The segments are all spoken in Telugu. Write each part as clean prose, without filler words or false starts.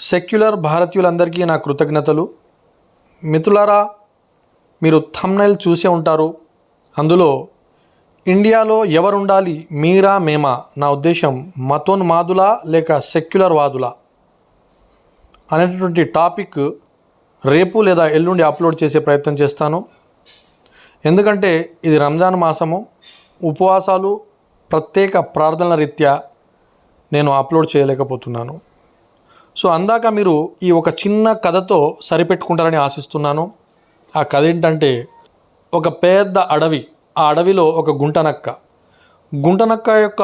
సెక్యులర్ భారతీయులందరికీ నా కృతజ్ఞతలు. మిత్రులారా, మీరు థంబ్నెయిల్ చూసే ఉంటారు. అందులో ఇండియాలో ఎవరుండాలి, మీరా మేమా? నా ఉద్దేశం మతోన్మాదులా లేక సెక్యులర్ వాదులా అనేటటువంటి టాపిక్ రేపు లేదా ఎల్లుండి అప్లోడ్ చేసే ప్రయత్నం చేస్తాను. ఎందుకంటే ఇది రంజాన్ మాసము, ఉపవాసాలు, ప్రత్యేక ప్రార్థనల రీత్యా నేను అప్లోడ్ చేయలేకపోతున్నాను. సో అందాక మీరు ఈ ఒక చిన్న కథతో సరిపెట్టుకుంటారని ఆశిస్తున్నాను. ఆ కథ ఏంటంటే, ఒక పెద్ద అడవి, ఆ అడవిలో ఒక గుంటనక్క యొక్క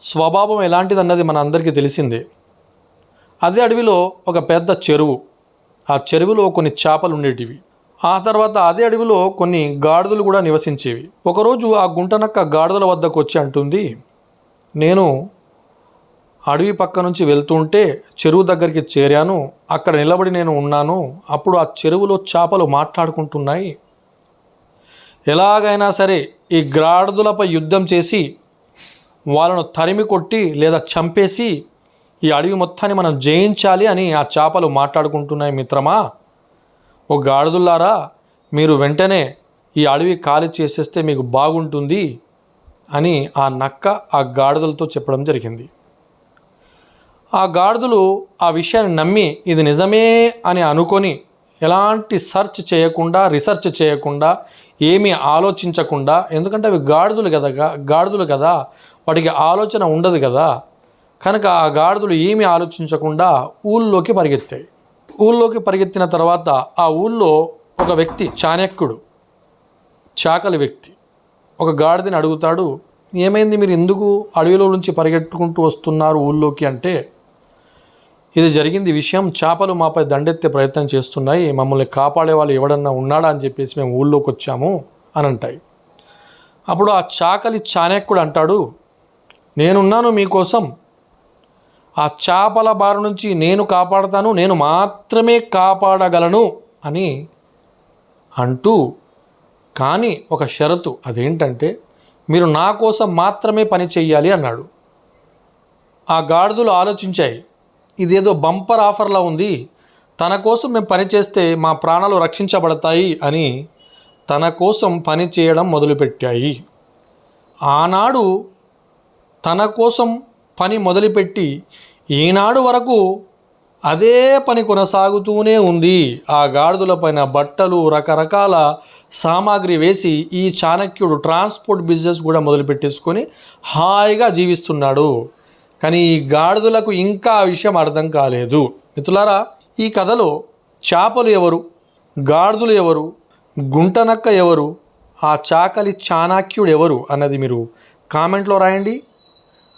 స్వభావం ఎలాంటిదన్నది మన అందరికీ తెలిసిందే. అదే అడవిలో ఒక పెద్ద చెరువు, ఆ చెరువులో కొన్ని చేపలు ఉండేటివి. ఆ తర్వాత అదే అడవిలో కొన్ని గాడిదలు కూడా నివసించేవి. ఒకరోజు ఆ గుంటనక్క గాడిదల వద్దకు వచ్చి అంటుంది, నేను అడవి పక్క నుంచి వెళ్తుంటే చెరువు దగ్గరికి చేరాను. అక్కడ నిలబడి నేను ఉన్నాను. అప్పుడు ఆ చెరువులో చేపలు మాట్లాడుకుంటున్నాయి. ఎలాగైనా సరే ఈ గాడిదలపై యుద్ధం చేసి వాళ్ళను తరిమి కొట్టి లేదా చంపేసి ఈ అడవి మొత్తాన్ని మనం జయించాలి అని ఆ చేపలు మాట్లాడుకుంటున్నాయి. మిత్రమా, ఓ గాడిదలారా, మీరు వెంటనే ఈ అడవి ఖాళీ చేసేస్తే మీకు బాగుంటుంది అని ఆ నక్క ఆ గాడిదలతో చెప్పడం జరిగింది. ఆ గాడిదలు ఆ విషయాన్ని నమ్మి ఇది నిజమే అని అనుకొని ఎలాంటి రీసెర్చ్ చేయకుండా ఏమీ ఆలోచించకుండా, ఎందుకంటే అవి గాడిదలు కదా, వాటికి ఆలోచన ఉండదు కదా, కనుక ఆ గాడిదలు ఏమీ ఆలోచించకుండా ఊళ్ళోకి పరిగెత్తాయి. ఊళ్ళోకి పరిగెత్తిన తర్వాత ఆ ఊళ్ళో ఒక వ్యక్తి, చాణక్యుడు, చాకలి వ్యక్తి, ఒక గాడిదని అడుగుతాడు, ఏమైంది, మీరు ఎందుకు అడవిలో నుంచి పరిగెట్టుకుంటూ వస్తున్నారు ఊళ్ళోకి అంటే, ఇది జరిగింది విషయం, చేపలు మాపై దండెత్తే ప్రయత్నం చేస్తున్నాయి, మమ్మల్ని కాపాడే వాళ్ళు ఎవడన్నా ఉన్నాడా అని చెప్పేసి మేము ఊళ్ళోకి వచ్చాము అని అంటాయి. అప్పుడు ఆ చాణక్యుడు అంటాడు, నేనున్నాను మీకోసం, ఆ చేపల బారి నుంచి నేను కాపాడుతాను, నేను మాత్రమే కాపాడగలను అని అంటూ, కానీ ఒక షరతు, అదేంటంటే మీరు నా కోసం మాత్రమే పని చెయ్యాలి అన్నాడు. ఆ గాడిదలు ఆలోచించాయి, ఇదేదో బంపర్ ఆఫర్లా ఉంది, తన కోసం మేము పని చేస్తే మా ప్రాణాలు రక్షించబడతాయి అని తన కోసం పని చేయడం మొదలుపెట్టాయి. ఆనాడు తన కోసం పని మొదలుపెట్టి ఈనాడు వరకు అదే పని కొనసాగుతూనే ఉంది. ఆ గాడిదల పైన బట్టలు, రకరకాల సామాగ్రి వేసి ఈ చాణక్యుడు ట్రాన్స్పోర్ట్ బిజినెస్ కూడా మొదలుపెట్టేసుకొని హాయిగా జీవిస్తున్నాడు. కానీ ఈ గాడిదలకు ఇంకా ఆ విషయం అర్థం కాలేదు. మిత్రులారా, ఈ కథలో చేపలు ఎవరు, గాడిదలు ఎవరు, గుంటనక్క ఎవరు, ఆ చాకలి చాణక్యుడు ఎవరు అన్నది మీరు కామెంట్లో రాయండి.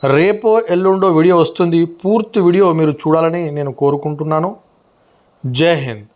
రేపో ఎల్లుండో వీడియో వస్తుంది. పూర్తి వీడియో మీరు చూడాలని నేను కోరుకుంటున్నాను. జై హింద్.